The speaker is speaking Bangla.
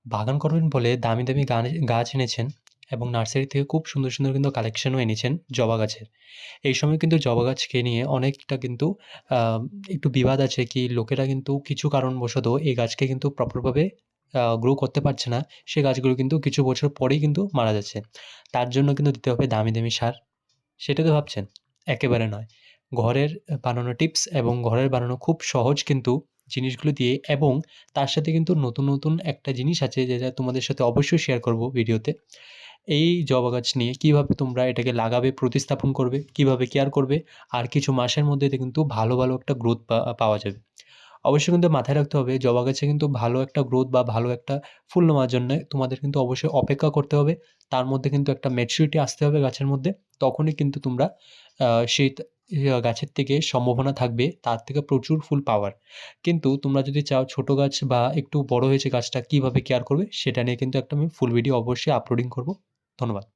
বাগান করবেন বলে দামি, দামি গাছ এনেছেন এবং নার্সারি থেকে খুব সুন্দর, সুন্দর কিন্তু কালেকশনও এনেছেন জবা গাছের। এই সময় কিন্তু জবা গাছকে নিয়ে অনেকটা কিন্তু আ একটু বিবাদ আছে কি লোকেরা কিন্তু কিছু কারণবশত এই গাছকে কিন্তু প্রপারভাবে গ্রো করতে পারছে না। সে গাছগুলো কিন্তু কিছু বছর পরেই কিন্তু মারা যাচ্ছে। তার জন্য কিন্তু দিতে হবে দামি, দামি সার। সেটা তো ভাবছেন? একেবারে নয়। ঘরের বানানো টিপস এবং ঘরের বানানো খুব সহজ কিন্তু জিনিসগুলো দিয়ে এবং তার সাথে কিন্তু নতুন, নতুন একটা জিনিস আছে যেটা তোমাদের সাথে অবশ্যই শেয়ার করব ভিডিওতে। এই জবা গাছ নিয়ে কিভাবে তোমরা এটাকে লাগাবে, প্রতিস্থাপন করবে, কিভাবে কেয়ার করবে, আর কিছু মাসের মধ্যে এতে কিন্তু ভালো, ভালো একটা গ্রোথ পাওয়া যাবে। অবশ্যই কিন্তু মাথায় রাখতে হবে জবা গাছে কিন্তু ভালো একটা গ্রোথ বা ভালো একটা ফুল নেওয়ার জন্যে তোমাদের কিন্তু অবশ্যই অপেক্ষা করতে হবে। তার মধ্যে কিন্তু একটা ম্যাচুরিটি আসতে হবে গাছের মধ্যে। তখনই কিন্তু তোমরা আ সেই গাছের থেকে সম্ভাবনা থাকবে তার থেকে প্রচুর ফুল পাওয়ার। কিন্তু তোমরা যদি চাও ছোট গাছ বা একটু বড় হয়েছে গাছটা কিভাবে কেয়ার করবে সেটা নিয়ে কিন্তু একটা আমি ফুল ভিডিও অবশ্যই আপলোডিং করব। ধন্যবাদ।